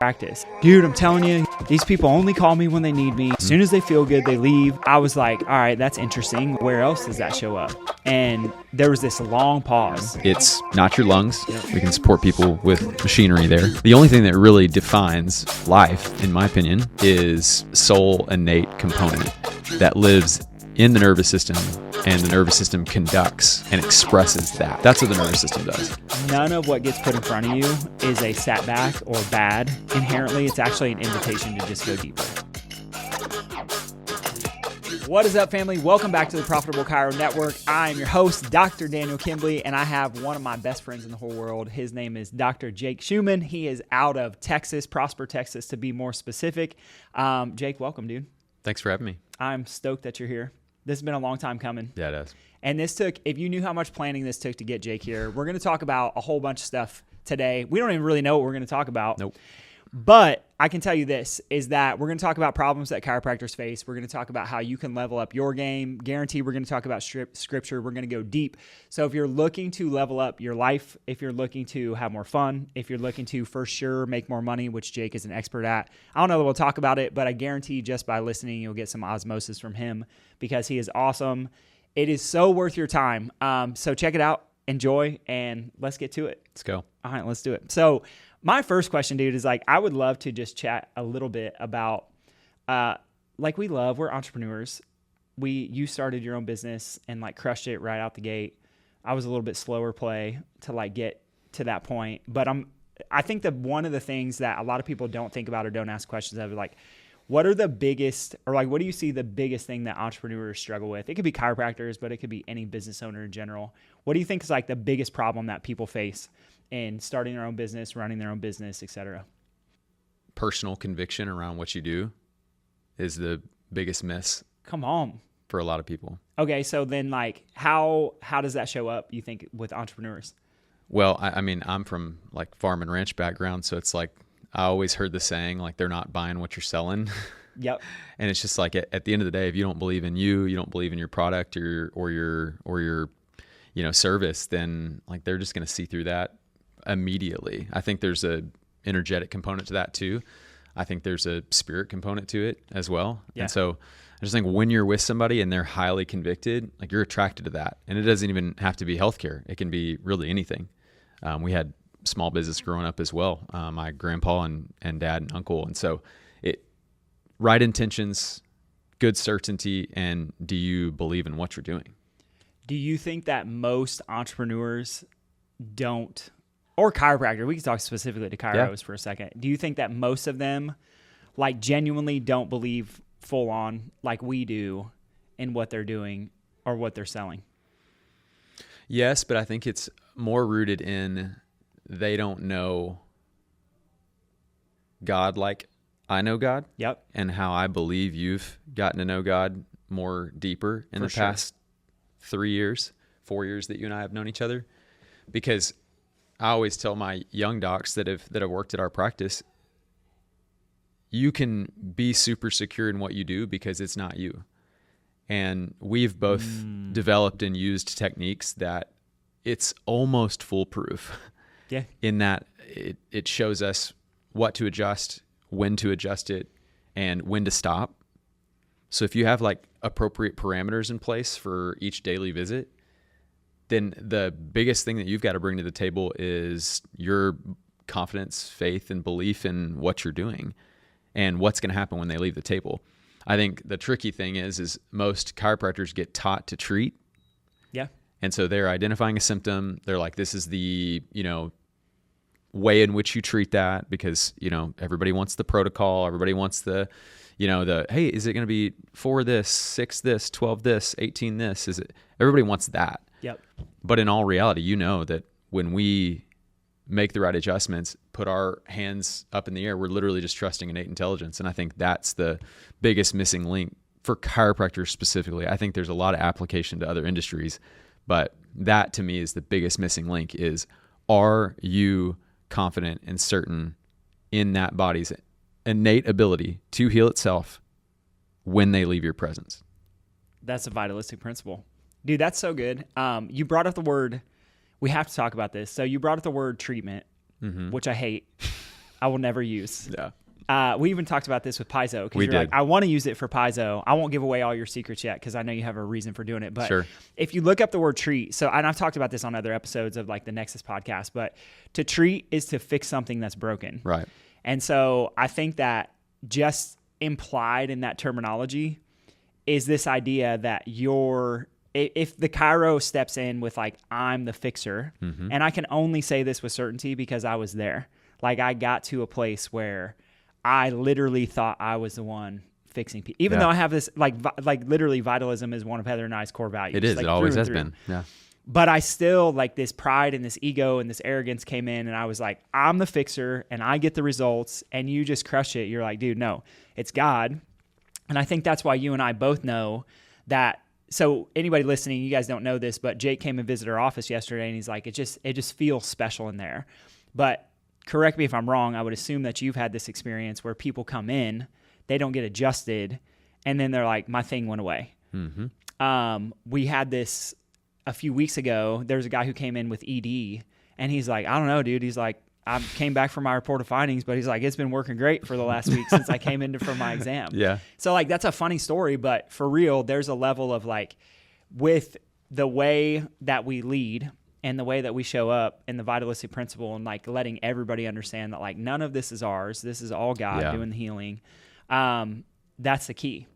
practice. Dude, I'm telling you, these people only call me when they need me. As soon as they feel good, they leave. I was like, all right, that's interesting. Where else does that show up? And there was this long pause. It's not your lungs. We can support people with machinery there. The only thing that really defines life, in my opinion, is soul innate component that lives in the nervous system, and the nervous system conducts and expresses that. That's what the nervous system does. None of what gets put in front of you is a setback or bad. Inherently, it's actually an invitation to just go deeper. What is up, family? Welcome back to the Profitable Chiro Network. I am your host, Dr. Daniel Kimbley, and I have one of my best friends in the whole world. His name is Dr. Jake Schumann. He is out of Texas, Prosper, Texas, to be more specific. Jake, welcome, dude. Thanks for having me. I'm stoked that you're here. This has been a long time coming. Yeah, it is. And this took, if you knew how much planning this took to get Jake here, we're going to talk about a whole bunch of stuff today. We don't even really know what we're going to talk about. Nope. But I can tell you this, is that we're going to talk about problems that chiropractors face. We're going to talk about how you can level up your game. Guarantee we're going to talk about scripture. We're going to go deep. So if you're looking to level up your life, if you're looking to have more fun, if you're looking to for sure make more money, which Jake is an expert at, I don't know that we'll talk about it, but I guarantee just by listening, you'll get some osmosis from him because he is awesome. It is so worth your time. So check it out, enjoy, and let's get to it. Let's go. All right, let's do it. So my first question, dude, is like, I would love to just chat a little bit about, we're entrepreneurs. You started your own business and like crushed it right out the gate. I was a little bit slower play to like get to that point. But I think that one of the things that a lot of people don't think about or don't ask questions of, like, what are the biggest, or like, what do you see the biggest thing that entrepreneurs struggle with? It could be chiropractors, but it could be any business owner in general. What do you think is like the biggest problem that people face in starting their own business, running their own business, et cetera? Personal conviction around what you do is the biggest miss. Come on. For a lot of people. Okay, so then like how does that show up, you think, with entrepreneurs? Well, I mean, I'm from like farm and ranch background, so it's like I always heard the saying, like, they're not buying what you're selling. Yep. And it's just like at the end of the day, if you don't believe in you don't believe in your product or your service, then like they're just going to see through that immediately. I think there's a energetic component to that too. I think there's a spirit component to it as well. Yeah. And so I just think when you're with somebody and they're highly convicted, like you're attracted to that. And it doesn't even have to be healthcare. It can be really anything. We had small business growing up as well. My grandpa and dad and uncle. And so right intentions, good certainty, and do you believe in what you're doing? Do you think that most entrepreneurs don't, or chiropractor, we can talk specifically to chiros for a second. Do you think that most of them like genuinely don't believe full on like we do in what they're doing or what they're selling? Yes, but I think it's more rooted in they don't know God like I know God. Yep. And how I believe you've gotten to know God more deeper in the past 3 years, 4 years that you and I have known each other. Because I always tell my young docs that have worked at our practice, you can be super secure in what you do because it's not you. And we've both developed and used techniques that it's almost foolproof. Yeah. In that it shows us what to adjust, when to adjust it, and when to stop. So if you have like appropriate parameters in place for each daily visit, then the biggest thing that you've got to bring to the table is your confidence, faith, and belief in what you're doing and what's going to happen when they leave the table. I think the tricky thing is most chiropractors get taught to treat. Yeah. And so they're identifying a symptom. They're like, this is the, way in which you treat that because, everybody wants the protocol. Everybody wants the, hey, is it going to be 4 this, 6 this, 12 this, 18 this? Everybody wants that. Yep. But in all reality, that when we make the right adjustments, put our hands up in the air, we're literally just trusting innate intelligence. And I think that's the biggest missing link for chiropractors specifically. I think there's a lot of application to other industries, but that to me is the biggest missing link is, are you confident and certain in that body's innate ability to heal itself when they leave your presence? That's a vitalistic principle. Dude, that's so good. You brought up the word, we have to talk about this. So you brought up the word treatment, which I hate. I will never use. Yeah. We even talked about this with Paizo because We you're did. like, I want to use it for Paizo. I won't give away all your secrets yet because I know you have a reason for doing it. But Sure. if you look up the word treat, and I've talked about this on other episodes of like the Nexus podcast, but to treat is to fix something that's broken. Right. And so I think that just implied in that terminology is this idea that if the chiro steps in with like, I'm the fixer, and I can only say this with certainty because I was there. Like I got to a place where I literally thought I was the one fixing people, even though I have this like literally vitalism is one of Heather and I's core values. It is. Like, it always through has and been. through. Yeah. But I still like this pride and this ego and this arrogance came in and I was like, I'm the fixer and I get the results and you just crush it. You're like, dude, no, it's God. And I think that's why you and I both know that. So anybody listening, you guys don't know this, but Jake came and visited our office yesterday and he's like, it just feels special in there. But correct me if I'm wrong, I would assume that you've had this experience where people come in, they don't get adjusted, and then they're like, my thing went away. We had this a few weeks ago. There's a guy who came in with ED, and he's like, I don't know, dude. He's like, I came back from my report of findings, but he's like, it's been working great for the last week since I came in for my exam. Yeah. So like, that's a funny story, but for real, there's a level of like, with the way that we lead and the way that we show up in the vitalistic principle and like letting everybody understand that like none of this is ours. This is all God doing the healing. That's the key.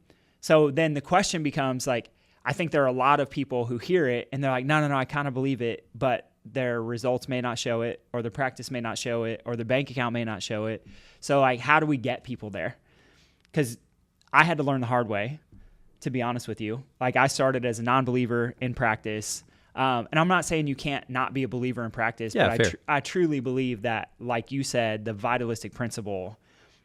So then the question becomes like, I think there are a lot of people who hear it and they're like, no, I kind of believe it, but their results may not show it, or their practice may not show it, or their bank account may not show it. So like, how do we get people there? Because I had to learn the hard way, to be honest with you. Like I started as a non-believer in practice. And I'm not saying you can't not be a believer in practice, but I truly believe that, like you said, the vitalistic principle,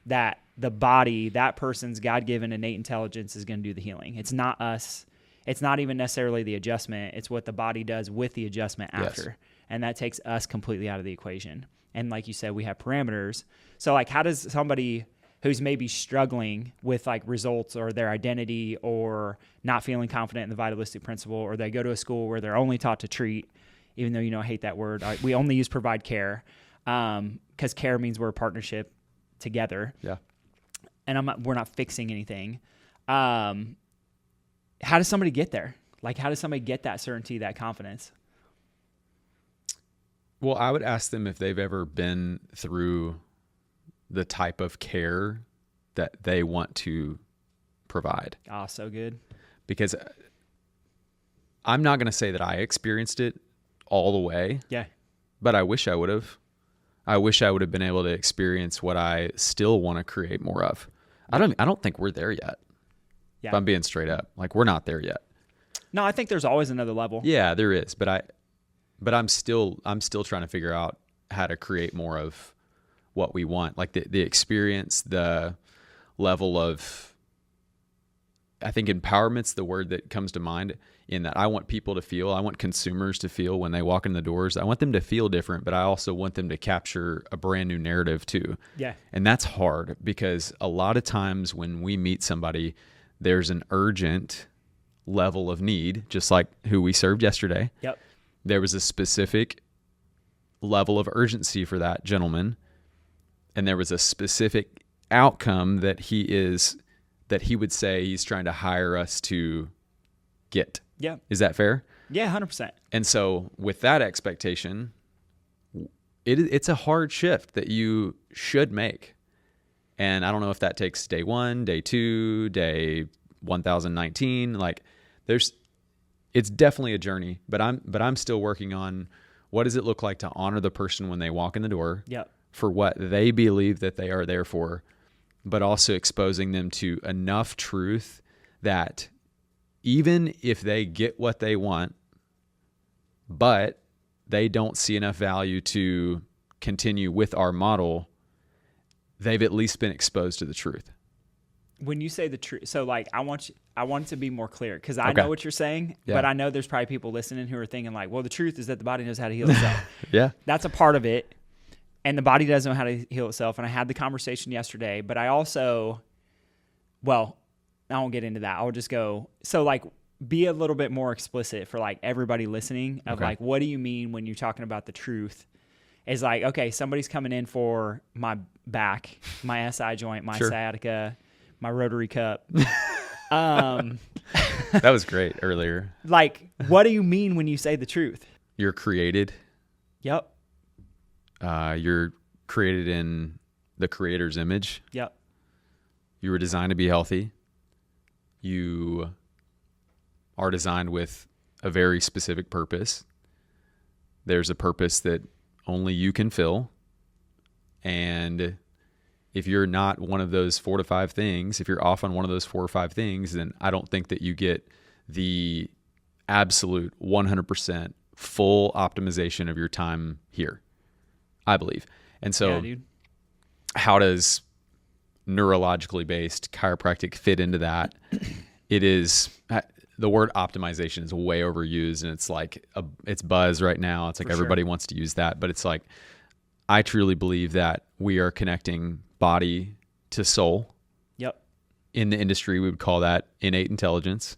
that the body, that person's God-given innate intelligence is going to do the healing. It's not us. It's not even necessarily the adjustment. It's what the body does with the adjustment after. Yes. And that takes us completely out of the equation. And like you said, we have parameters. So like, how does somebody who's maybe struggling with like results or their identity or not feeling confident in the vitalistic principle, or they go to a school where they're only taught to treat, even though, I hate that word. We only use provide care because care means we're a partnership together. Yeah. And we're not fixing anything. How does somebody get there? Like, how does somebody get that certainty, that confidence? Well, I would ask them if they've ever been through the type of care that they want to provide. Ah, so good. Because I'm not going to say that I experienced it all the way. Yeah. But I wish I would have. I wish I would have been able to experience what I still want to create more of. I don't think we're there yet. Yeah. If I'm being straight up. Like, we're not there yet. No, I think there's always another level. Yeah, there is, but I'm still trying to figure out how to create more of what we want. Like the experience, the level of, I think empowerment's the word that comes to mind, in that I want people to feel, I want consumers to feel when they walk in the doors. I want them to feel different, but I also want them to capture a brand new narrative too. Yeah. And that's hard because a lot of times when we meet somebody, there's an urgent level of need, just like who we served yesterday. Yep. There was a specific level of urgency for that gentleman, and there was a specific outcome that he would say he's trying to hire us to get. Yeah. Is that fair? Yeah, 100%. And so with that expectation, it's a hard shift that you should make. And I don't know if that takes day 1, day 2, day 1019. Like, it's definitely a journey, but I'm still working on what does it look like to honor the person when they walk in the door. Yep. For what they believe that they are there for, but also exposing them to enough truth that even if they get what they want, but they don't see enough value to continue with our model, they've at least been exposed to the truth. When you say the truth, so like I want it to be more clear, because I know what you're saying, but I know there's probably people listening who are thinking like, well, the truth is that the body knows how to heal itself. Yeah. That's a part of it. And the body doesn't know how to heal itself. And I had the conversation yesterday, but I also, well, I won't get into that. I'll just go, so like, be a little bit more explicit for like everybody listening of like, what do you mean when you're talking about the truth? is like, okay, somebody's coming in for my back, my SI joint, my sciatica, my rotary cup. That was great earlier. Like, what do you mean when you say the truth? You're created. Yep. You're created in the Creator's image. Yep. You were designed to be healthy. You are designed with a very specific purpose. There's a purpose that only you can fill. And if you're not one of those 4 to 5 things, if you're off on one of those 4 or 5 things, then I don't think that you get the absolute 100% full optimization of your time here, I believe. And so how does neurologically based chiropractic fit into that? It is, the word optimization is way overused, and it's like it's buzz right now. It's like everybody wants to use that, but it's like, I truly believe that we are connecting body to soul. Yep. In the industry, we would call that innate intelligence.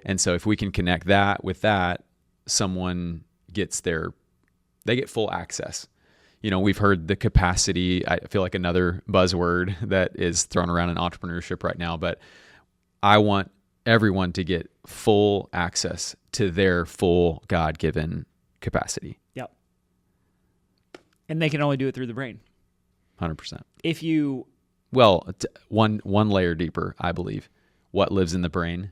And so if we can connect that with that, someone gets they get full access. You know, we've heard the capacity. I feel like another buzzword that is thrown around in entrepreneurship right now, but I want everyone to get full access to their full God-given capacity. Yep. And they can only do it through the brain. 100%. If you... Well, one layer deeper, I believe, what lives in the brain.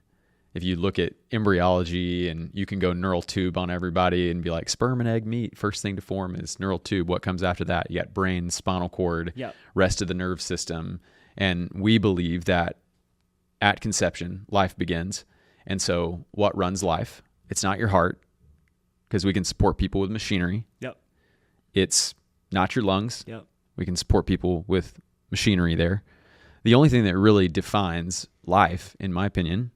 If you look at embryology, and you can go neural tube on everybody and be like, sperm and egg meet, first thing to form is neural tube. What comes after that? You got brain, spinal cord, rest of the nerve system. And we believe that at conception, life begins. And so what runs life? It's not your heart, because we can support people with machinery. Yep. It's not your lungs. Yep. We can support people with machinery there. The only thing that really defines life, in my opinion,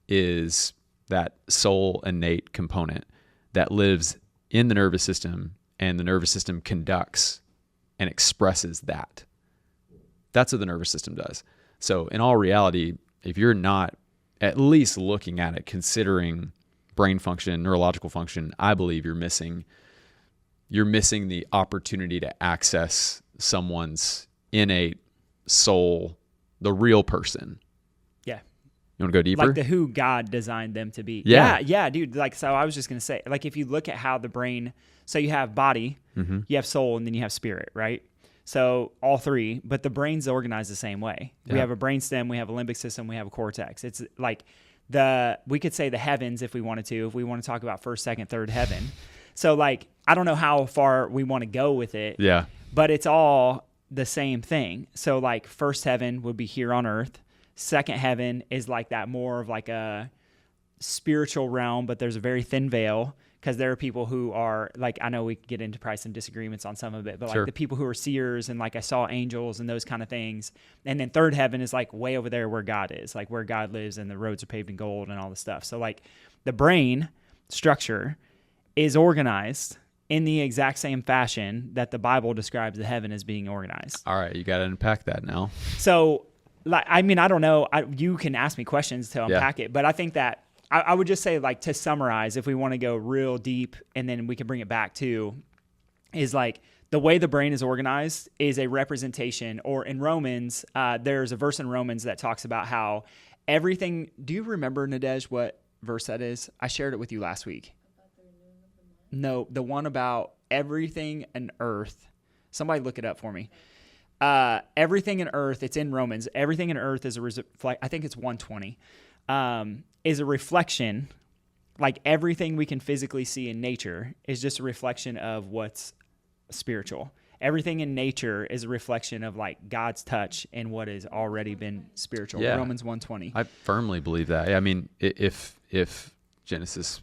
is that soul innate component that lives in the nervous system, and the nervous system conducts and expresses that. That's what the nervous system does. So in all reality, if you're not at least looking at it, considering brain function, neurological function, I believe you're missing the opportunity to access someone's innate soul, the real person. Yeah. You want to go deeper? Like who God designed them to be. Yeah. Yeah, dude. Like, so I was just going to say, like, if you look at how the brain, so you have body, you have soul, and then you have spirit, right? So all three, but the brain's organized the same way. Yeah. We have a brainstem, we have a limbic system, we have a cortex. It's like we could say the heavens if we wanted to, if we want to talk about first, second, third heaven. So like, I don't know how far we want to go with it. Yeah. But it's all the same thing. So like first heaven would be here on earth. Second heaven is like that more of like a spiritual realm, but there's a very thin veil, because there are people who are like, I know we could get into probably some disagreements on some of it, but like the people who are seers, and like I saw angels and those kind of things. And then third heaven is like way over there where God is, like where God lives and the roads are paved in gold and all this stuff. So like the brain structure is organized in the exact same fashion that the Bible describes the heaven as being organized. All right, you got to unpack that now. So, like, I mean, I don't know. You can ask me questions to unpack it, but I think that I would just say, like, to summarize, if we want to go real deep, and then we can bring it back to, is like the way the brain is organized is a representation, or in Romans, there's a verse in Romans that talks about how everything. Do you remember, Nadej, what verse that is? I shared it with you last week. No, the one about everything in earth. Somebody look it up for me. Everything in earth, it's in Romans. Everything in earth is I think it's 120, is a reflection. Like everything we can physically see in nature is just a reflection of what's spiritual. Everything in nature is a reflection of like God's touch and what has already been spiritual. Yeah. Romans 1:20. I firmly believe that. I mean, if Genesis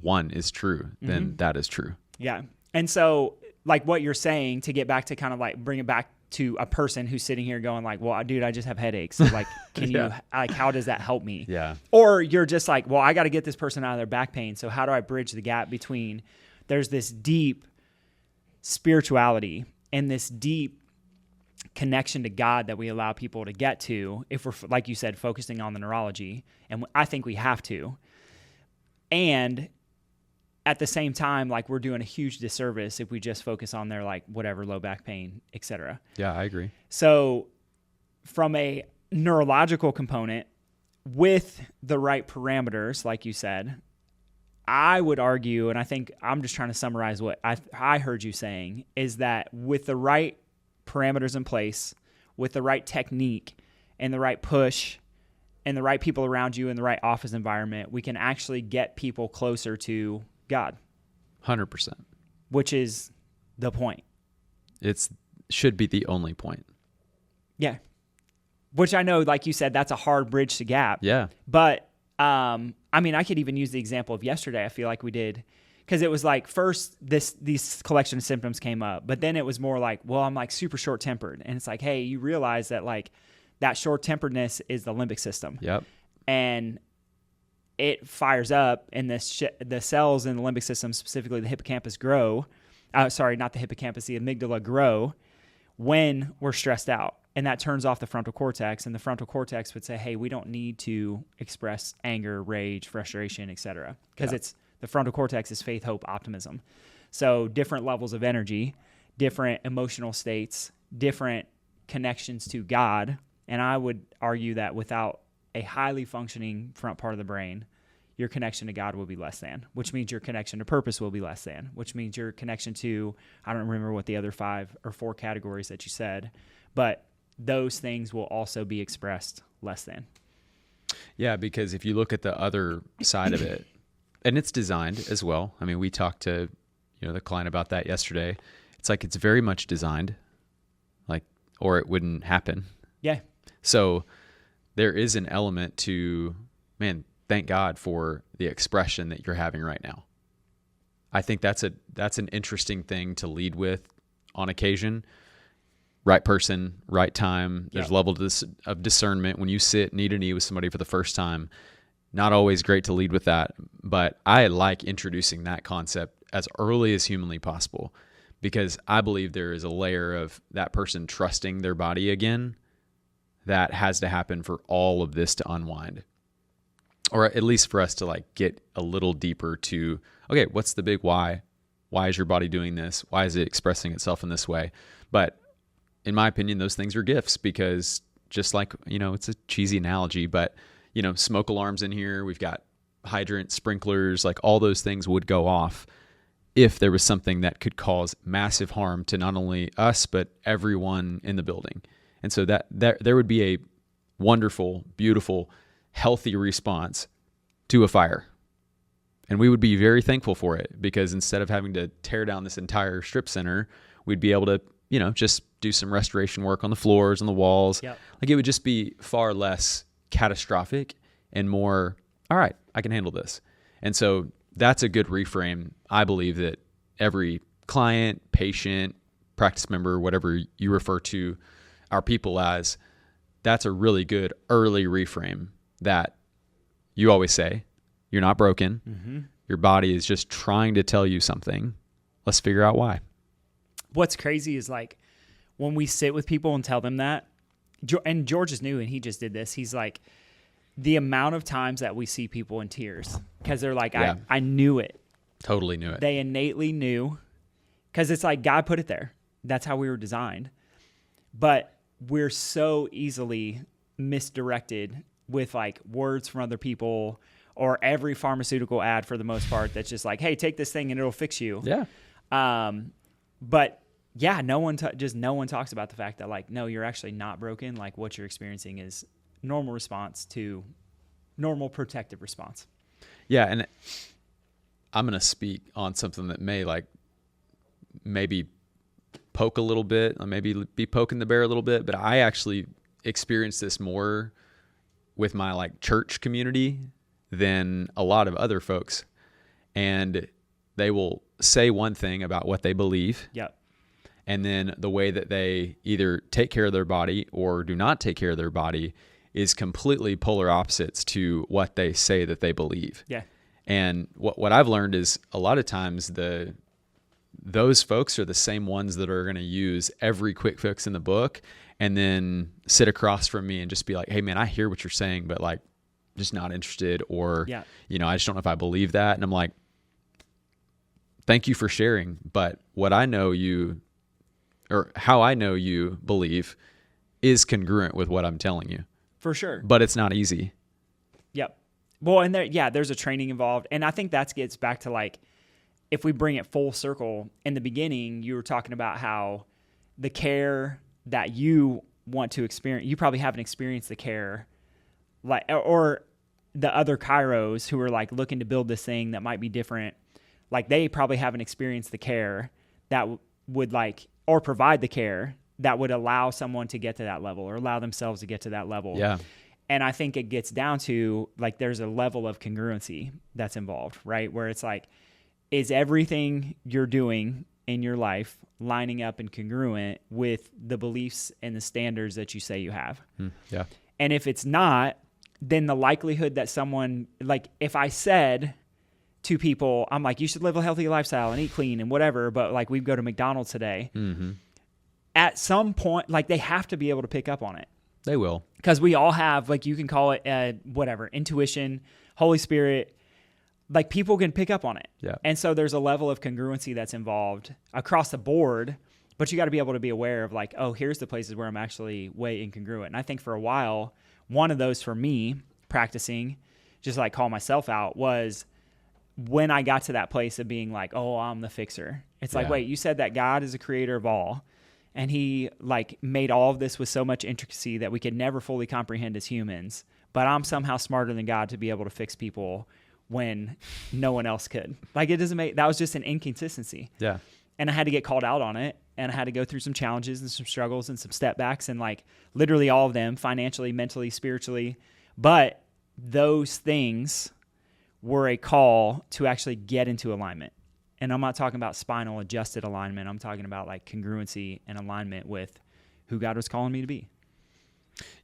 1 is true, then that is true. Yeah. And so like what you're saying, to get back to kind of like bring it back to a person who's sitting here going like, well, dude, I just have headaches. So like, can you, like, how does that help me? Yeah. Or you're just like, well, I got to get this person out of their back pain. So how do I bridge the gap between, there's this deep spirituality and this deep connection to God that we allow people to get to, if we're, like you said, focusing on the neurology. And I think we have to. And at the same time, like we're doing a huge disservice if we just focus on their like whatever low back pain, etc. Yeah, I agree. So from a neurological component, with the right parameters, like you said, I would argue, and I think I'm just trying to summarize what I heard you saying, is that with the right parameters in place, with the right technique and the right push and the right people around you in the right office environment, we can actually get people closer to God. 100%. Which is the point. Should be the only point. Yeah. Which I know, like you said, that's a hard bridge to gap. Yeah. But, I mean, I could even use the example of yesterday. I feel like we did. Because it was like first these collection of symptoms came up. But then it was more like, well, I'm like super short-tempered. And it's like, hey, you realize that like that short-temperedness is the limbic system. Yep. And it fires up and the cells in the limbic system, specifically the hippocampus grow. Sorry, not the hippocampus, the amygdala grow when we're stressed out. And that turns off the frontal cortex. And the frontal cortex would say, hey, we don't need to express anger, rage, frustration, etc. Because it's the frontal cortex is faith, hope, optimism. So different levels of energy, different emotional states, different connections to God. And I would argue that without a highly functioning front part of the brain, your connection to God will be less than, which means your connection to purpose will be less than, which means your connection to, I don't remember what the other 5 or 4 categories that you said, but those things will also be expressed less than. Yeah, because if you look at the other side of it, and it's designed as well. I mean, we talked to, the client about that yesterday. It's like it's very much designed, like, or it wouldn't happen. Yeah. So there is an element to, man, thank God for the expression that you're having right now. I think that's an interesting thing to lead with on occasion. Right person, right time. There's levels of discernment. When you sit knee to knee with somebody for the first time, not always great to lead with that, but I like introducing that concept as early as humanly possible, because I believe there is a layer of that person trusting their body again that has to happen for all of this to unwind, or at least for us to like get a little deeper to, okay, what's the big why? Why is your body doing this? Why is it expressing itself in this way? But in my opinion, those things are gifts, because just like, it's a cheesy analogy, but smoke alarms in here, we've got hydrant sprinklers, like all those things would go off if there was something that could cause massive harm to not only us, but everyone in the building. And so that there would be a wonderful, beautiful, healthy response to a fire. And we would be very thankful for it, because instead of having to tear down this entire strip center, we'd be able to, just do some restoration work on the floors and the walls. Yep. Like it would just be far less catastrophic and more, all right, I can handle this. And so that's a good reframe. I believe that every client, patient, practice member, whatever you refer to our people as, that's a really good early reframe that you always say, you're not broken. Mm-hmm. Your body is just trying to tell you something. Let's figure out why. What's crazy is like when we sit with people and tell them that, and George is new and he just did this. He's like, the amount of times that we see people in tears because they're like, Yeah. I knew it. Totally knew it. They innately knew, because it's like God put it there. That's how we were designed. But we're so easily misdirected with like words from other people, or every pharmaceutical ad for the most part that's just like, hey, take this thing and it'll fix you. Yeah. But yeah, no one talks about the fact that like, no, you're actually not broken. Like what you're experiencing is normal response to normal protective response. Yeah. And I'm going to speak on something that may like maybe poke a little bit, or maybe be poking the bear a little bit, but I actually experienced this more with my like church community than a lot of other folks. And they will say one thing about what they believe. Yep. And then the way that they either take care of their body or do not take care of their body is completely polar opposites to what they say that they believe. Yeah. And what I've learned is a lot of times those folks are the same ones that are going to use every quick fix in the book and then sit across from me and just be like, hey man, I hear what you're saying, but like just not interested, or, Yeah. I just don't know if I believe that. And I'm like, thank you for sharing. But what I know you, or how I know you believe, is congruent with what I'm telling you. For sure. But it's not easy. Yep. Well, and there's a training involved. And I think that gets back to like, if we bring it full circle, in the beginning, you were talking about how the care that you want to experience, you probably haven't experienced the care, like, or the other chiros who are like looking to build this thing that might be different, like they probably haven't experienced the care that would like, or provide the care that would allow someone to get to that level or allow themselves to get to that level. Yeah. And I think it gets down to like, there's a level of congruency that's involved, right? Where it's like, is everything you're doing in your life lining up and congruent with the beliefs and the standards that you say you have? Yeah. And if it's not, then the likelihood that someone, like if I said to people, I'm like, you should live a healthy lifestyle and eat clean and whatever, but like we go to McDonald's today, at some point, like they have to be able to pick up on it. They will. Because we all have, like you can call it whatever, intuition, Holy Spirit, like people can pick up on it. Yeah. And so there's a level of congruency that's involved across the board, but you got to be able to be aware of like, oh, here's the places where I'm actually way incongruent. And I think for a while, one of those for me practicing, just like call myself out, was when I got to that place of being like, oh, I'm the fixer. It's like, wait, you said that God is a creator of all, and he like made all of this with so much intricacy that we could never fully comprehend as humans, but I'm somehow smarter than God to be able to fix people when no one else could. Like it doesn't make, that was just an inconsistency. Yeah. And I had to get called out on it, and I had to go through some challenges and some struggles and some step backs, and like literally all of them, financially, mentally, spiritually. But those things were a call to actually get into alignment. And I'm not talking about spinal adjusted alignment. I'm talking about like congruency and alignment with who God was calling me to be.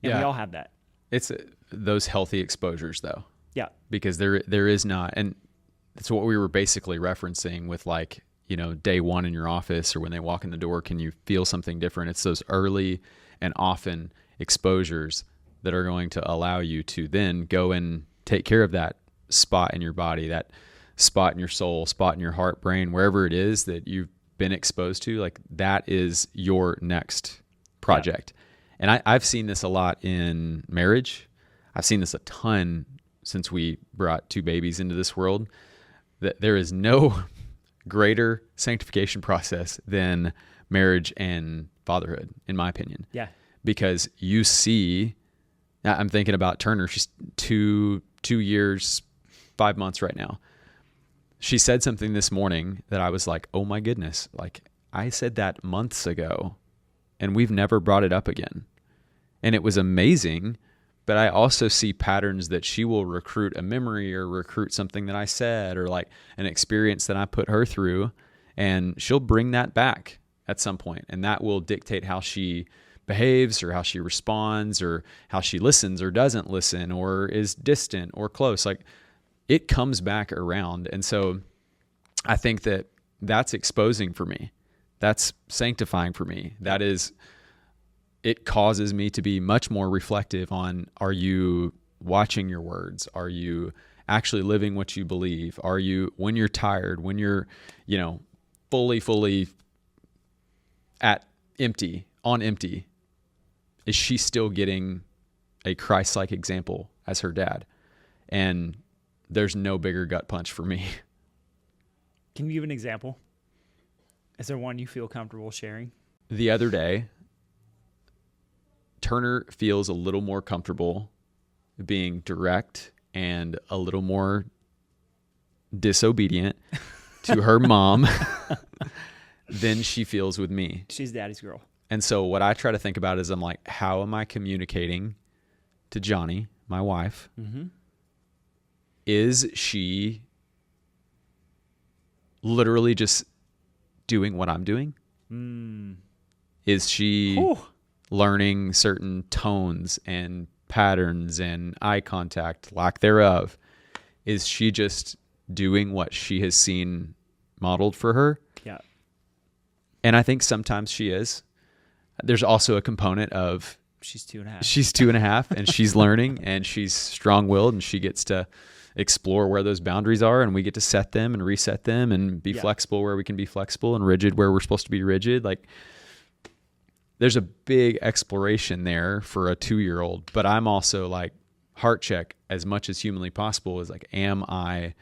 And we all have that. It's those healthy exposures though. Yeah. Because there is not, and that's what we were basically referencing with like, you know, day one in your office or when they walk in the door, can you feel something different? It's those early and often exposures that are going to allow you to then go and take care of that spot in your body, that spot in your soul, spot in your heart, brain, wherever it is that you've been exposed to. Like that is your next project. Yeah. And I've seen this a lot in marriage. I've seen this a ton since we brought 2 babies into this world, that there is no greater sanctification process than marriage and fatherhood, in my opinion. Yeah. Because you see, I'm thinking about Turner. She's 2 years, 5 months right now. She said something this morning that I was like, oh my goodness, like I said that months ago and we've never brought it up again. And it was amazing, but I also see patterns that she will recruit a memory or recruit something that I said or like an experience that I put her through, and she'll bring that back at some point, and that will dictate how she behaves or how she responds or how she listens or doesn't listen or is distant or close. Like it comes back around. And so I think that that's exposing for me. That's sanctifying for me. That is, it causes me to be much more reflective on, are you watching your words? Are you actually living what you believe? Are you, when you're tired, when you're, you know, fully on empty, is she still getting a Christ-like example as her dad? And there's no bigger gut punch for me. Can you give an example? Is there one you feel comfortable sharing? The other day, Turner feels a little more comfortable being direct and a little more disobedient to her mom than she feels with me. She's daddy's girl. And so what I try to think about is I'm like, how am I communicating to Johnny, my wife? Mm-hmm. Is she literally just doing what I'm doing? Is she learning certain tones and patterns and eye contact, lack thereof? Is she just doing what she has seen modeled for her? Yeah. And I think sometimes she is. There's also a component of she's 2.5. She's 2.5 and she's learning and she's strong-willed and she gets to explore where those boundaries are, and we get to set them and reset them and be flexible where we can be flexible and rigid where we're supposed to be rigid. Like, there's a big exploration there for a 2-year-old, but I'm also like, heart check as much as humanly possible is like, am I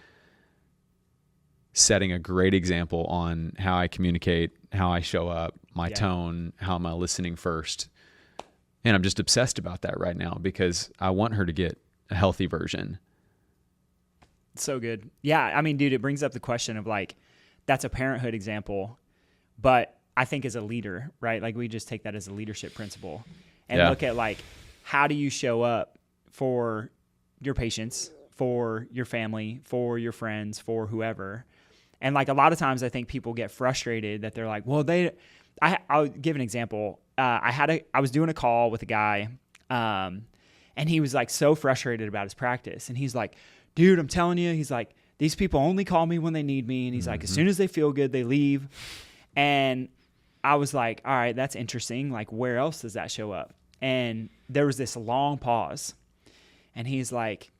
setting a great example on how I communicate, how I show up, my tone, how am I listening first? And I'm just obsessed about that right now because I want her to get a healthy version. So good. Yeah. I mean, dude, it brings up the question of like, that's a parenthood example, but I think as a leader, right? Like, we just take that as a leadership principle and look at like, how do you show up for your patients, for your family, for your friends, for whoever? And like, a lot of times I think people get frustrated that they're like, well, I'll give an example. I was doing a call with a guy, and he was like so frustrated about his practice. And he's like, dude, I'm telling you, he's like, these people only call me when they need me. And he's like, as soon as they feel good, they leave. And I was like, all right, that's interesting. Like, where else does that show up? And there was this long pause, and he's like,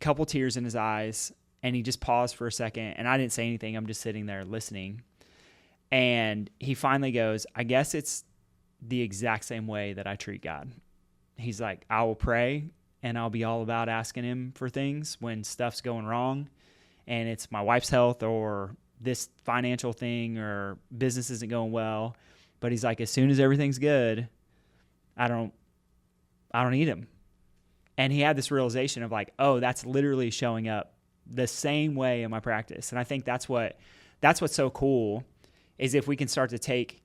couple tears in his eyes, and he just paused for a second, and I didn't say anything. I'm just sitting there listening. And he finally goes, I guess it's the exact same way that I treat God. He's like, I will pray, and I'll be all about asking him for things when stuff's going wrong, and it's my wife's health or this financial thing or business isn't going well. But he's like, as soon as everything's good, I don't need him. And he had this realization of like, oh, that's literally showing up the same way in my practice. And I think that's what's so cool, is if we can start to take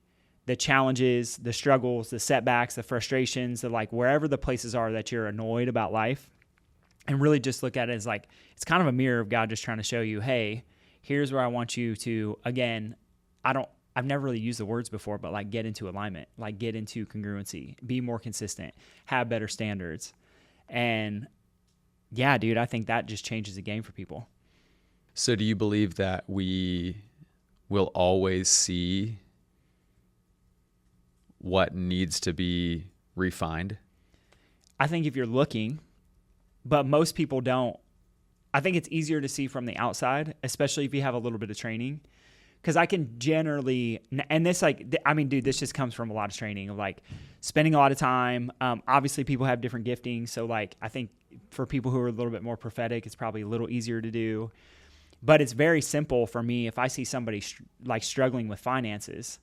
the challenges, the struggles, the setbacks, the frustrations, the like wherever the places are that you're annoyed about life, and really just look at it as like, it's kind of a mirror of God just trying to show you, hey, here's where I want you to, again, I've never really used the words before, but like, get into alignment, like get into congruency, be more consistent, have better standards. And yeah, dude, I think that just changes the game for people. So do you believe that we will always see what needs to be refined? I think if you're looking, but most people don't. I think it's easier to see from the outside, especially if you have a little bit of training. Because I can generally, and this like, I mean, dude, this just comes from a lot of training of like spending a lot of time. Obviously, people have different giftings. So like, I think for people who are a little bit more prophetic, it's probably a little easier to do. But it's very simple for me. If I see somebody like struggling with finances,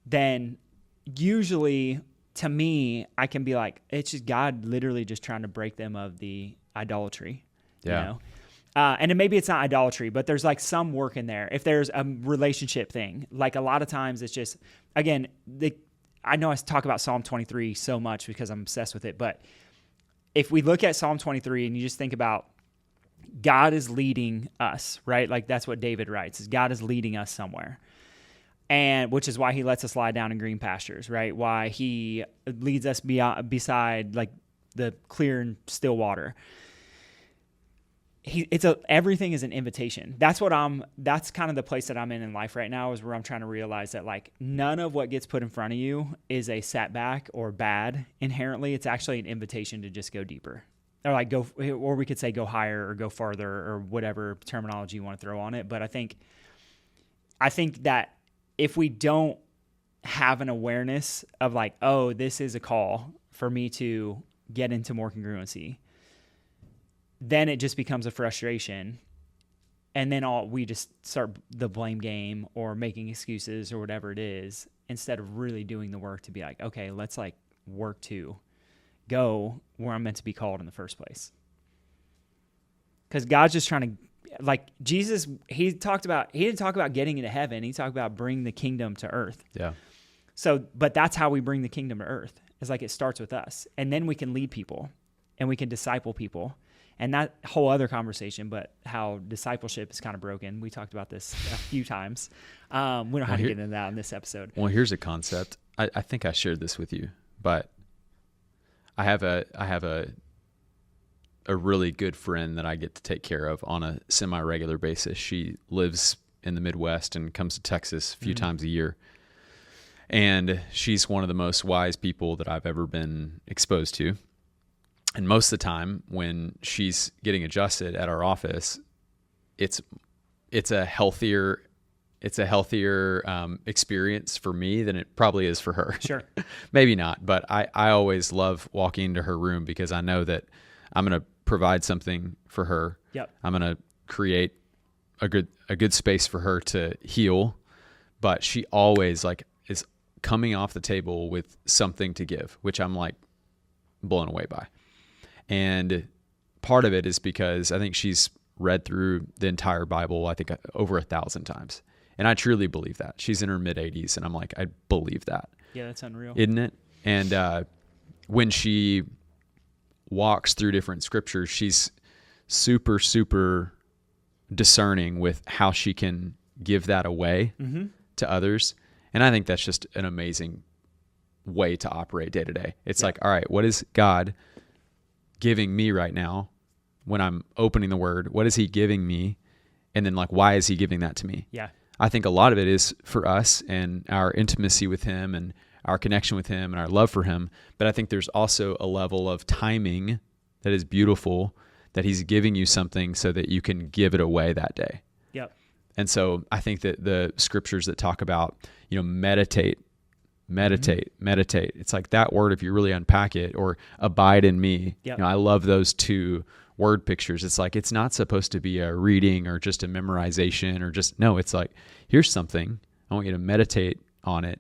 then usually to me, I can be like, it's just God literally just trying to break them of the idolatry. Yeah. You know? And maybe it's not idolatry, but there's like some work in there. If there's a relationship thing, like a lot of times it's just, again, I know I talk about Psalm 23 so much because I'm obsessed with it, but if we look at Psalm 23 and you just think about God is leading us, right? Like that's what David writes, is God is leading us somewhere. And which is why he lets us lie down in green pastures, right? Why he leads us beside like the clear and still water. Everything is an invitation. That's kind of the place that I'm in life right now, is where I'm trying to realize that like none of what gets put in front of you is a setback or bad inherently. It's actually an invitation to just go deeper, or like or we could say go higher or go farther or whatever terminology you want to throw on it. But I think that if we don't have an awareness of like, oh, this is a call for me to get into more congruency, then it just becomes a frustration. And then we just start the blame game or making excuses or whatever it is, instead of really doing the work to be like, okay, let's like work to go where I'm meant to be called in the first place. Because God's just trying to, like Jesus, he didn't talk about getting into heaven. He talked about bringing the kingdom to earth. Yeah. So, but that's how we bring the kingdom to earth. It's like, it starts with us, and then we can lead people and we can disciple people. And that whole other conversation, but how discipleship is kind of broken. We talked about this a few times. We don't have to get into that in this episode. Well, here's a concept. I think I shared this with you, but I have a really good friend that I get to take care of on a semi-regular basis. She lives in the Midwest and comes to Texas a few times a year. And she's one of the most wise people that I've ever been exposed to. And most of the time when she's getting adjusted at our office, it's a healthier experience for me than it probably is for her. Sure. Maybe not, but I always love walking into her room because I know that I'm going to provide something for her. Yep. I'm going to create a good space for her to heal, but she always like is coming off the table with something to give, which I'm like blown away by. And part of it is because I think she's read through the entire Bible, I think over 1,000 times. And I truly believe that. She's in her mid-80s, and I'm like, I believe that. Yeah, that's unreal. Isn't it? And when she walks through different scriptures, she's super, super discerning with how she can give that away to others. And I think that's just an amazing way to operate day to day. It's like, all right, what is God giving me right now when I'm opening the word? What is he giving me? And then like, why is he giving that to me? Yeah. I think a lot of it is for us and our intimacy with him and our connection with him and our love for him. But I think there's also a level of timing that is beautiful, that he's giving you something so that you can give it away that day. Yep. And so I think that the scriptures that talk about, meditate. It's like that word, if you really unpack it, or abide in me. Yep. I love those two word pictures. It's like, it's not supposed to be a reading or just a memorization or just, no, it's like, here's something. I want you to meditate on it,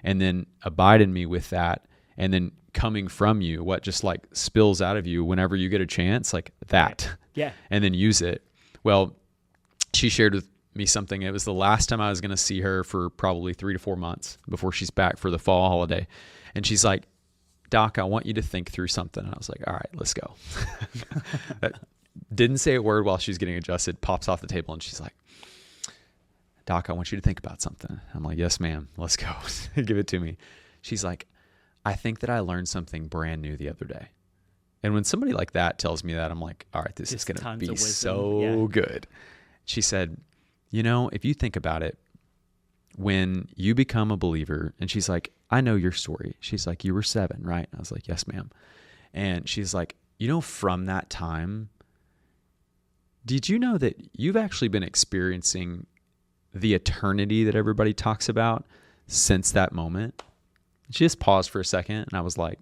and then abide in me with that. And then coming from you, what just like spills out of you whenever you get a chance, like that. Right. Yeah. And then use it. Well, she shared with me something. It was the last time I was going to see her for probably 3 to 4 months before she's back for the fall holiday. And she's like, Doc, I want you to think through something. And I was like, all right, let's go. Didn't say a word while she's getting adjusted, pops off the table, and she's like, Doc, I want you to think about something. I'm like, yes, ma'am, let's go. Give it to me. She's like, I think that I learned something brand new the other day. And when somebody like that tells me that, I'm like, all right, this is going to be so good. She said, if you think about it, when you become a believer, and she's like, I know your story. She's like, you were 7, right? I was like, yes, ma'am. And she's like, from that time, did you know that you've actually been experiencing the eternity that everybody talks about since that moment? She just paused for a second, and I was like,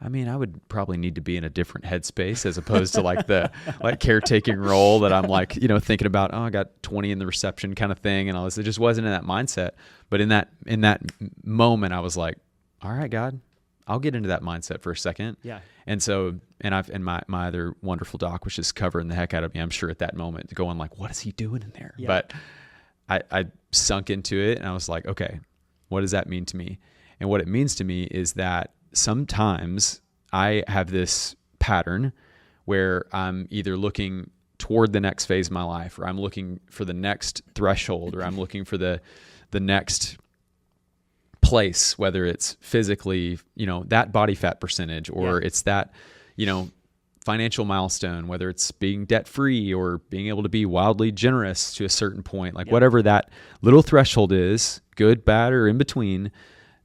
I would probably need to be in a different headspace as opposed to like the caretaking role that I'm like, thinking about, I got 20 in the reception kind of thing. And all this, it just wasn't in that mindset. But in that moment, I was like, all right, God, I'll get into that mindset for a second. Yeah. And so, and my other wonderful doc was just covering the heck out of me, I'm sure at that moment, going like, what is he doing in there? Yeah. But I sunk into it, and I was like, okay, what does that mean to me? And what it means to me is that sometimes I have this pattern where I'm either looking toward the next phase of my life, or I'm looking for the next threshold, or I'm looking for the next place, whether it's physically, that body fat percentage, or it's that, financial milestone, whether it's being debt free or being able to be wildly generous to a certain point, whatever that little threshold is, good, bad, or in between,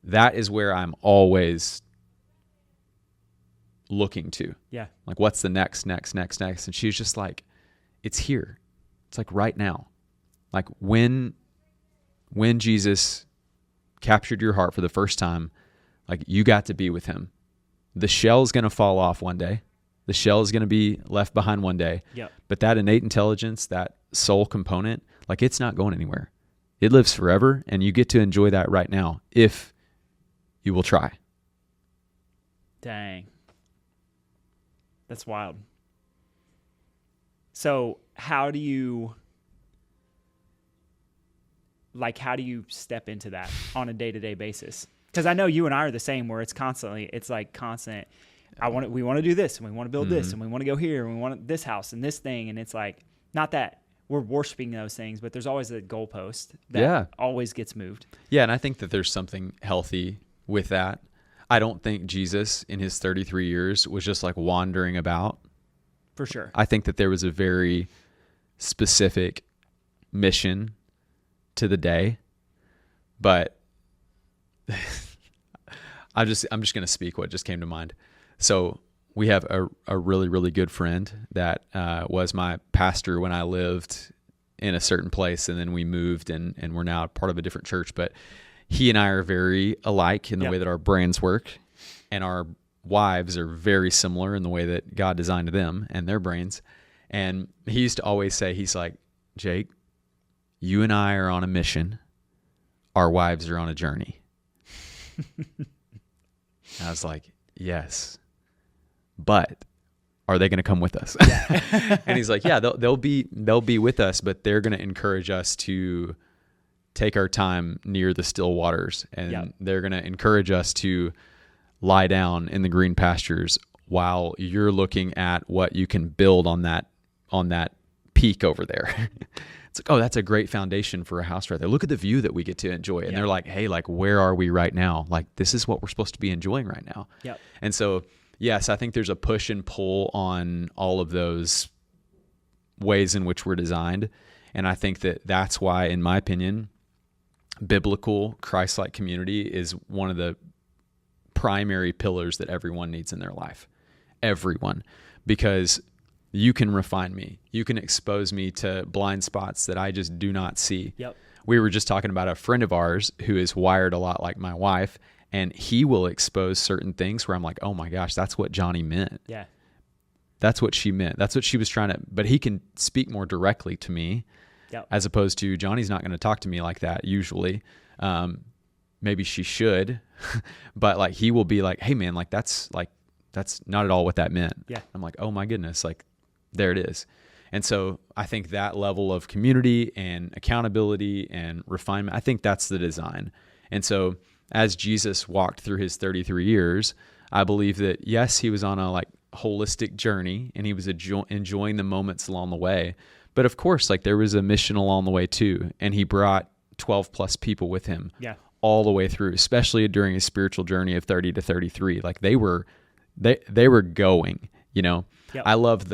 that is where I'm always looking to. Yeah. Like, what's the next? And she's just like, it's here. It's like right now. Like when Jesus captured your heart for the first time, like you got to be with him. The shell is going to fall off one day. The shell is going to be left behind one day. Yep. But that innate intelligence, that soul component, like it's not going anywhere. It lives forever, and you get to enjoy that right now if you will try. Dang. That's wild. So how do you step into that on a day-to-day basis? Because I know you and I are the same, where it's constant. We want to do this, and we want to build this, and we want to go here, and we want this house and this thing. And it's like, not that we're worshiping those things, but there's always a goalpost that always gets moved. Yeah. And I think that there's something healthy with that. I don't think Jesus in his 33 years was just like wandering about. For sure. I think that there was a very specific mission to the day, but I'm just going to speak what just came to mind. So we have a really, really good friend that was my pastor when I lived in a certain place, and then we moved and we're now part of a different church. But he and I are very alike in the way that our brains work, and our wives are very similar in the way that God designed them and their brains. And he used to always say, he's like, Jake, you and I are on a mission. Our wives are on a journey. I was like, yes, but are they going to come with us? And he's like, yeah, they'll be with us, but they're going to encourage us to take our time near the still waters, and they're going to encourage us to lie down in the green pastures while you're looking at what you can build on that peak over there. It's like, oh, that's a great foundation for a house right there. Look at the view that we get to enjoy. And they're like, hey, like, where are we right now? Like, this is what we're supposed to be enjoying right now. Yep. And so, yes, I think there's a push and pull on all of those ways in which we're designed. And I think that that's why, in my opinion, biblical Christ-like community is one of the primary pillars that everyone needs in their life. Everyone. Because you can refine me. You can expose me to blind spots that I just do not see. Yep. We were just talking about a friend of ours who is wired a lot like my wife, and he will expose certain things where I'm like, oh my gosh, that's what Johnny meant. Yeah. That's what she meant. That's what she was trying to, but he can speak more directly to me, as opposed to Johnny's not going to talk to me like that usually. Maybe she should, but like he will be like, hey man, that's not at all what that meant. Yeah. I'm like, oh my goodness, like there it is. And so I think that level of community and accountability and refinement, I think that's the design. And so as Jesus walked through his 33 years, I believe that yes, he was on a like holistic journey and he was enjoying the moments along the way. But of course, like there was a mission along the way too. And he brought 12 plus people with him all the way through, especially during his spiritual journey of 30 to 33. Like they were going, you know. I love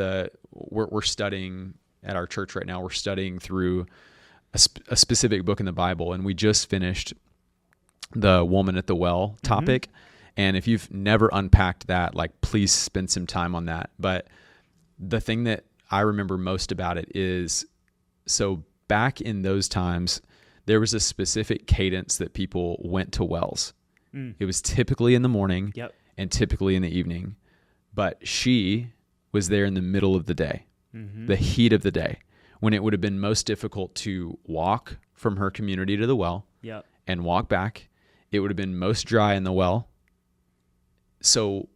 we're studying at our church right now. We're studying through a specific book in the Bible, and we just finished the woman at the well topic. And if you've never unpacked that, like please spend some time on that. But the thing that I remember most about it is, so back in those times, there was a specific cadence that people went to wells. It was typically in the morning and typically in the evening, but she was there in the middle of the day, the heat of the day, when it would have been most difficult to walk from her community to the well and walk back. It would have been most dry in the well. So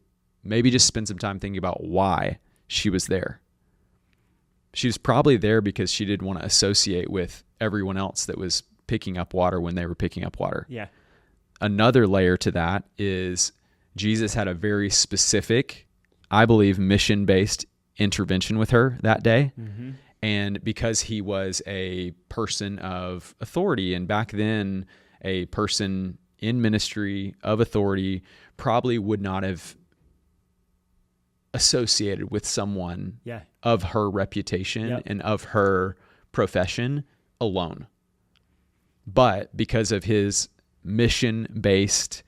maybe just spend some time thinking about why she was there. She was probably there because she didn't want to associate with everyone else that was picking up water when they were picking up water. Yeah. Another layer to that is Jesus had a very specific, I believe, mission-based intervention with her that day. And because he was a person of authority, and back then a person in ministry of authority probably would not have associated with someone of her reputation and of her profession alone. But because of his mission-based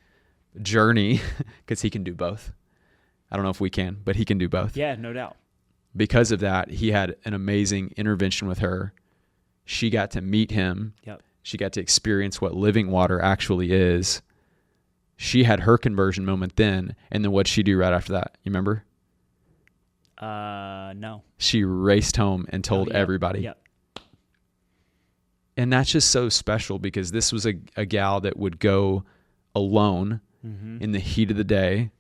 journey, because he can do both. I don't know if we can, but he can do both. Yeah, no doubt. Because of that, he had an amazing intervention with her. She got to meet him. She got to experience what living water actually is. She had her conversion moment then, and then what'd she do right after that? You remember? No. She raced home and told everybody. And that's just so special because this was a gal that would go alone in the heat of the day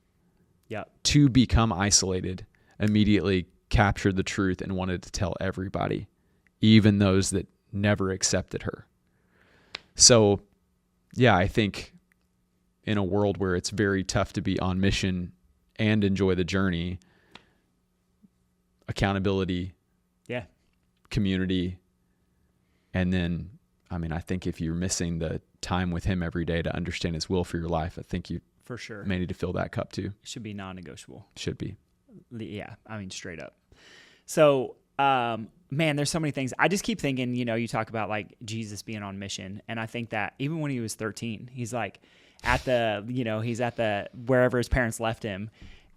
to become isolated, immediately captured the truth and wanted to tell everybody, even those that never accepted her. So, yeah, I think in a world where it's very tough to be on mission and enjoy the journey, accountability, community, and then, I mean, I think if you're missing the time with him every day to understand his will for your life, I think you for sure may need to fill that cup too. It should be non-negotiable. Should be. Yeah, I mean, straight up. So, man, there's so many things. I just keep thinking, you know, you talk about like Jesus being on mission. And I think that even when he was 13, he's like, at the, he's at the, wherever his parents left him.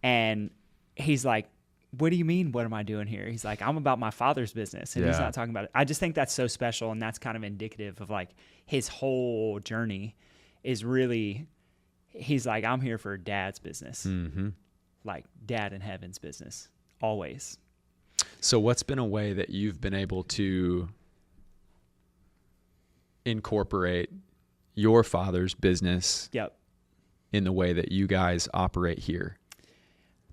And he's like, what do you mean? What am I doing here? He's like, I'm about my Father's business. And he's not talking about it. I just think that's so special. And that's kind of indicative of like his whole journey is really, he's like, I'm here for Dad's business. Mm-hmm. Like Dad in heaven's business, always. So what's been a way that you've been able to incorporate your Father's business in the way that you guys operate here?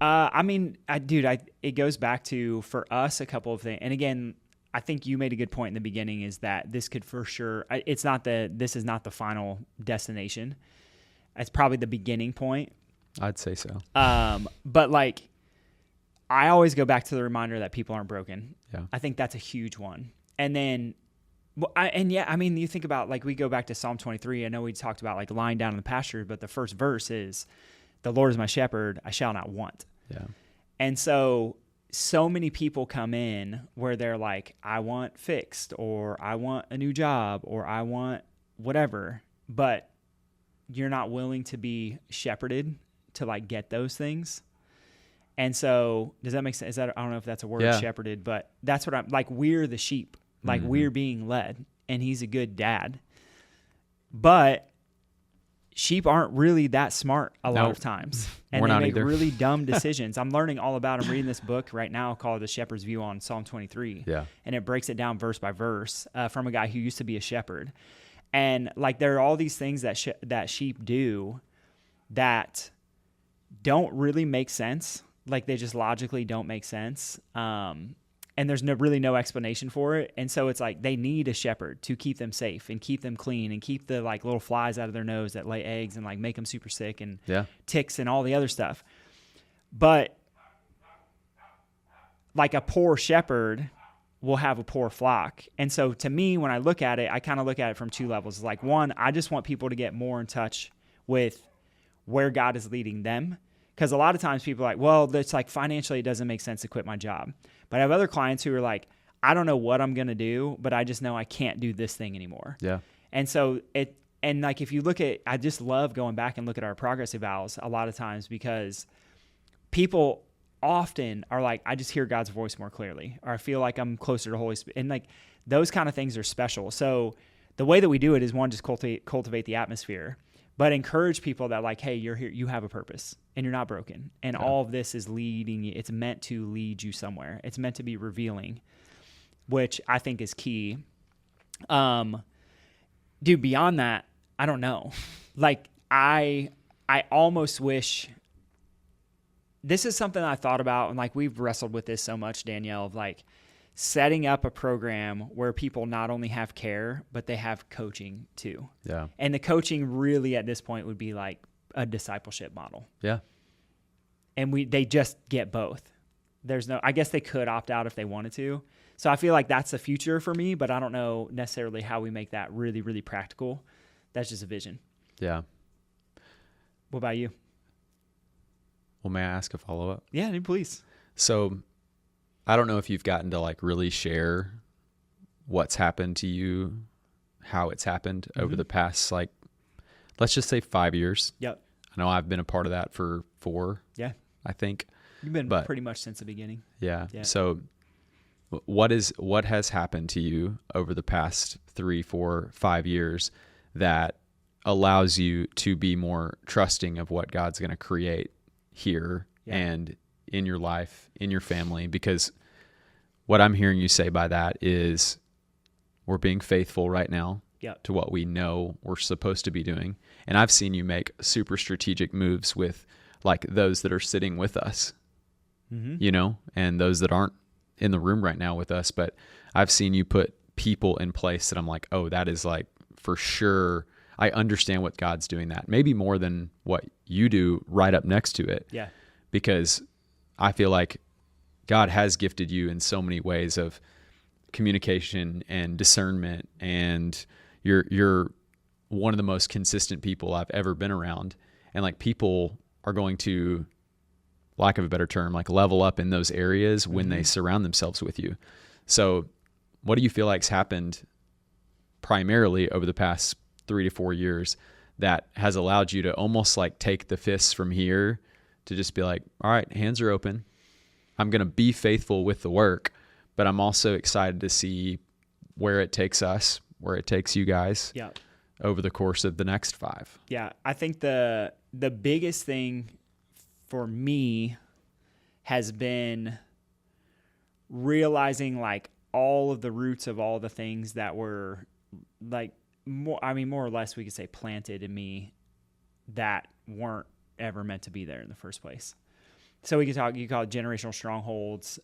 It goes back to, for us, a couple of things. And again, I think you made a good point in the beginning, is that this could for sure, this is not the final destination. It's probably the beginning point. I'd say so. But like, I always go back to the reminder that people aren't broken. Yeah. I think that's a huge one. And then, you think about, like, we go back to Psalm 23. I know we talked about like lying down in the pasture, but the first verse is, the Lord is my shepherd, I shall not want. Yeah. And so many people come in where they're like, I want fixed, or I want a new job, or I want whatever, but you're not willing to be shepherded to like get those things. And so does that make sense? I don't know if that's a word, shepherded, but that's what I'm like. We're the sheep, like we're being led, and he's a good dad, but sheep aren't really that smart a lot of times. And We're they not make either. really dumb decisions. I'm learning all about them. Reading this book right now called The Shepherd's View on Psalm 23. Yeah. And it breaks it down verse by verse from a guy who used to be a shepherd. And like, there are all these things that sheep do that don't really make sense. Like, they just logically don't make sense. And there's really no explanation for it. And so it's like they need a shepherd to keep them safe and keep them clean and keep the like little flies out of their nose that lay eggs and like make them super sick and ticks and all the other stuff. But like, a poor shepherd will have a poor flock. And so to me, when I look at it, I kind of look at it from two levels. Like, one, I just want people to get more in touch with where God is leading them. Because a lot of times people are like, well, it's like financially it doesn't make sense to quit my job. But I have other clients who are like, I don't know what I'm going to do, but I just know I can't do this thing anymore. Yeah. And so like, if you look at, I just love going back and look at our progress evals a lot of times, because people often are like, I just hear God's voice more clearly, or I feel like I'm closer to Holy Spirit. And like, those kind of things are special. So the way that we do it is, one, just cultivate the atmosphere, but encourage people that like, hey, you're here, you have a purpose, and you're not broken. And all of this is leading you. It's meant to lead you somewhere. It's meant to be revealing, which I think is key. Dude, beyond that, I don't know. Like, I almost wish, this is something I thought about, and like, we've wrestled with this so much, Danielle, of like setting up a program where people not only have care, but they have coaching too. Yeah. And the coaching really at this point would be like a discipleship model. Yeah. And they just get both. I guess they could opt out if they wanted to. So I feel like that's the future for me, but I don't know necessarily how we make that really, really practical. That's just a vision. Yeah. What about you? Well, may I ask a follow-up? Yeah, please. So I don't know if you've gotten to like really share what's happened to you, how it's happened over the past, like, let's just say 5 years. Yep. I know I've been a part of that for 4. Yeah. I think. You've been pretty much since the beginning. Yeah. So what has happened to you over the past 3, 4, 5 years that allows you to be more trusting of what God's going to create here and in your life, in your family? Because what I'm hearing you say by that is, we're being faithful right now to what we know we're supposed to be doing. And I've seen you make super strategic moves with like those that are sitting with us, you know, and those that aren't in the room right now with us. But I've seen you put people in place that I'm like, oh, that is like, for sure, I understand what God's doing that. Maybe more than what you do right up next to it. Yeah. Because I feel like God has gifted you in so many ways of communication and discernment, and you're one of the most consistent people I've ever been around. And like, people are going to, lack of a better term, like level up in those areas when they surround themselves with you. So what do you feel like's happened primarily over the past 3 to 4 years that has allowed you to almost like take the fists from here to just be like, all right, hands are open. I'm going to be faithful with the work, but I'm also excited to see where it takes us, where it takes you guys over the course of the next 5. Yeah. I think the biggest thing for me has been realizing like all of the roots of all the things that were like more or less we could say planted in me that weren't ever meant to be there in the first place. So you call it generational strongholds,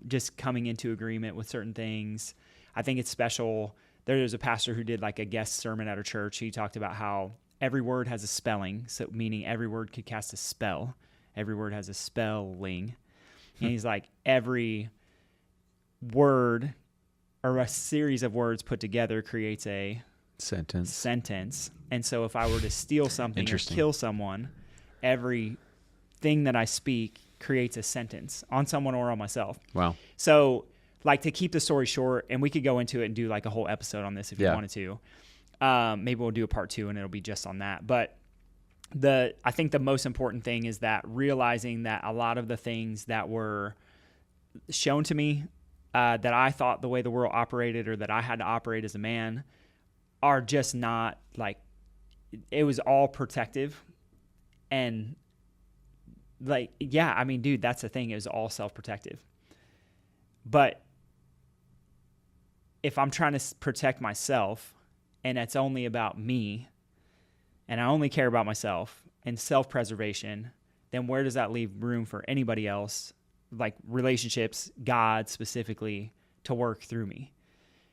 just coming into agreement with certain things. I think it's special. There's a pastor who did like a guest sermon at our church. He talked about how every word has a spelling, so meaning every word could cast a spell. Every word has a spelling. And he's like, every word or a series of words put together creates a sentence. And so if I were to steal something or kill someone, every thing that I speak creates a sentence on someone or on myself. Wow. So like to keep the story short, and we could go into it and do like a whole episode on this if you wanted to. Maybe we'll do a part 2 and it'll be just on that. But I think the most important thing is that realizing that a lot of the things that were shown to me that I thought the way the world operated or that I had to operate as a man are just not like, it was all protective. And like, yeah, I mean, dude, that's the thing. It was all self-protective. But if I'm trying to protect myself and it's only about me and I only care about myself and self-preservation, then where does that leave room for anybody else, like relationships, God specifically, to work through me?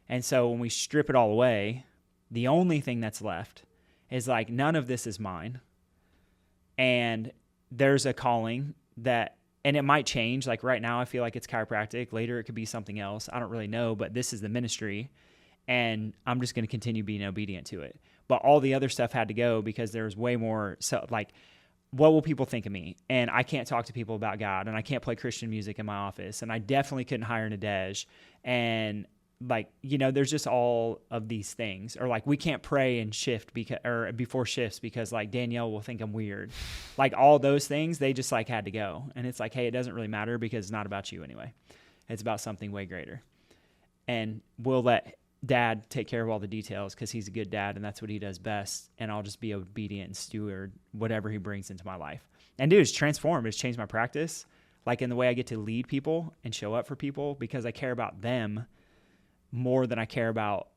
And so when we strip it all away, the only thing that's left is like, none of this is mine. And there's a calling that, and it might change. Like right now, I feel like it's chiropractic. Later, it could be something else. I don't really know, but this is the ministry. And I'm just going to continue being obedient to it. But all the other stuff had to go because there's way more. So like, what will people think of me? And I can't talk to people about God, and I can't play Christian music in my office. And I definitely couldn't hire Nadej. And like, you know, there's just all of these things. Or like, we can't pray and shift before shifts because like Danielle will think I'm weird. Like all those things, they just like had to go. And it's like, hey, it doesn't really matter because it's not about you anyway. It's about something way greater. And we'll let Dad take care of all the details because he's a good dad and that's what he does best. And I'll just be obedient and steward whatever he brings into my life. And dude, it's transformed. It's changed my practice. Like in the way I get to lead people and show up for people because I care about them more than I care about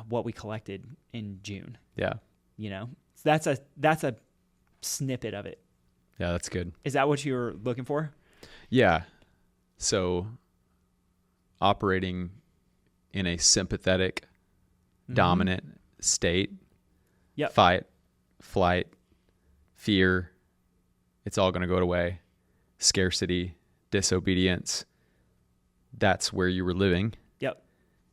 what we collected in June. Yeah. You know, so that's a snippet of it. Yeah, that's good. Is that what you were looking for? Yeah. So operating in a sympathetic, dominant state, fight, flight, fear, it's all going to go away. Scarcity, disobedience. That's where you were living. Yep.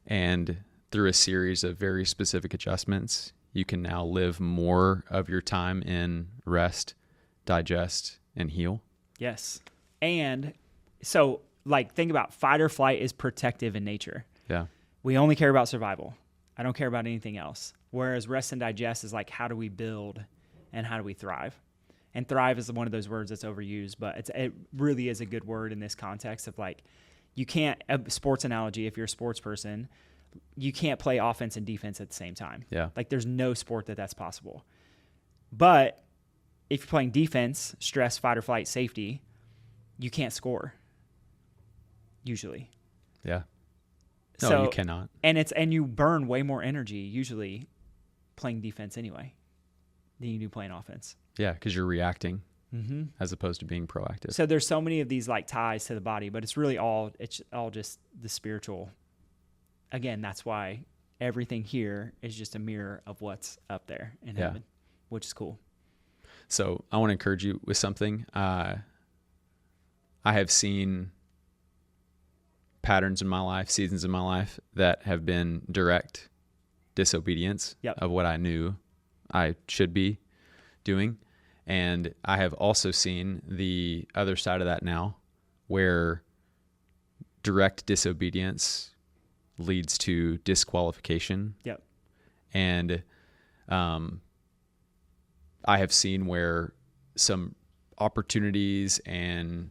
And through a series of very specific adjustments, you can now live more of your time in rest, digest, and heal. Yes. And so, like, think about fight or flight is protective in nature. Yeah. We only care about survival. I don't care about anything else. Whereas rest and digest is like, how do we build and how do we thrive? And thrive is one of those words that's overused, but it really is a good word in this context of like, you can't, a sports analogy, if you're a sports person, you can't play offense and defense at the same time. Yeah. Like there's no sport that's possible. But if you're playing defense, stress, fight or flight, safety, you can't score. Usually. Yeah. No, you cannot. And you burn way more energy usually playing defense anyway than you do playing offense. Yeah, because you're reacting as opposed to being proactive. So there's so many of these like ties to the body, but it's really all just the spiritual. Again, that's why everything here is just a mirror of what's up there in heaven, which is cool. So I want to encourage you with something. I have seen patterns in my life, seasons in my life that have been direct disobedience of what I knew I should be doing. And I have also seen the other side of that now where direct disobedience leads to disqualification. Yep. And I have seen where some opportunities and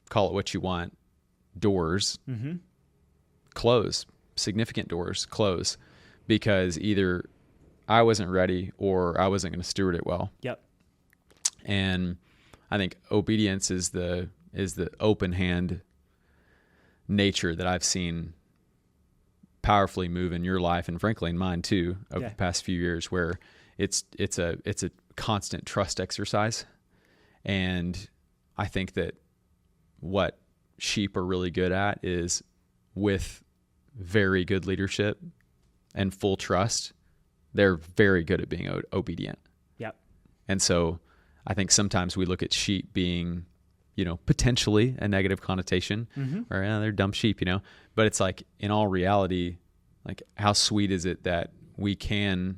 call it what you want, doors close, significant doors close, because either I wasn't ready or I wasn't going to steward it well. Yep. And I think obedience is the open hand nature that I've seen powerfully move in your life, and frankly in mine too, over the past few years, where it's a constant trust exercise. And I think that what sheep are really good at is, with very good leadership and full trust, they're very good at being obedient. Yep. And so I think sometimes we look at sheep being, potentially a negative connotation, or they're dumb sheep, but it's like, in all reality, like, how sweet is it that we can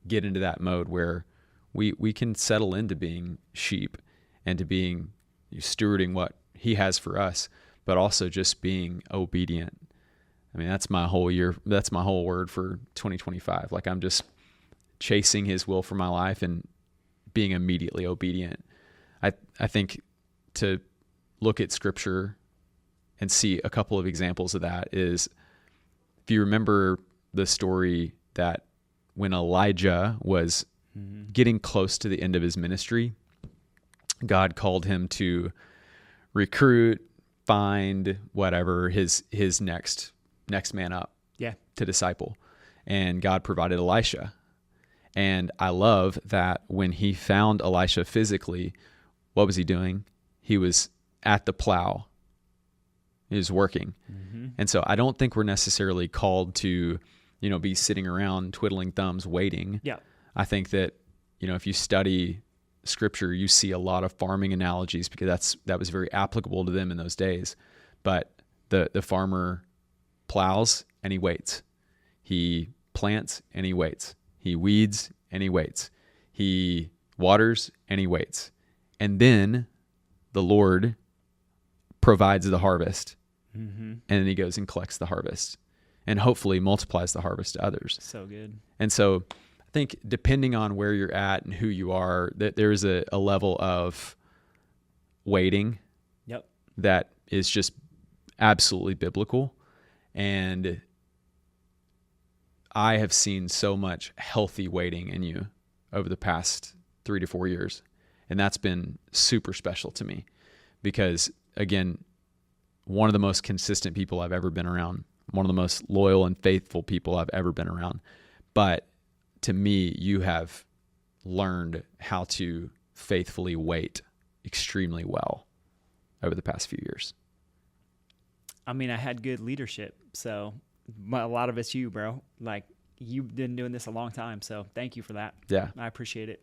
get into that mode where we can settle into being sheep and to being stewarding what he has for us, but also just being obedient. I mean, that's my whole year. That's my whole word for 2025. Like, I'm just chasing his will for my life and being immediately obedient. I think to look at scripture and see a couple of examples of that is, if you remember the story that when Elijah was getting close to the end of his ministry, God called him to recruit, find whatever his next man up to disciple. And God provided Elisha. And I love that when he found Elisha physically, what was he doing? He was at the plow. He was working. And so I don't think we're necessarily called to, be sitting around twiddling thumbs waiting. Yeah. I think that, if you study scripture, you see a lot of farming analogies, because that was very applicable to them in those days. But the farmer plows and he waits. He plants and he waits. He weeds and he waits. He waters and he waits. And then the Lord provides the harvest. And then he goes and collects the harvest and hopefully multiplies the harvest to others. So good. And so I think, depending on where you're at and who you are, that there's a level of waiting that is just absolutely biblical. And I have seen so much healthy waiting in you over the past 3 to 4 years. And that's been super special to me, because, again, one of the most consistent people I've ever been around, one of the most loyal and faithful people I've ever been around. But to me, you have learned how to faithfully wait extremely well over the past few years. I mean, I had good leadership, so a lot of it's you, bro. Like, you've been doing this a long time, so thank you for that. Yeah. I appreciate it.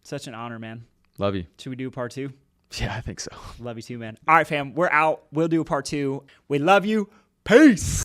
Such an honor, man. Love you. Should we do a part 2? Yeah, I think so. Love you too, man. All right, fam. We're out. We'll do a part 2. We love you. Peace.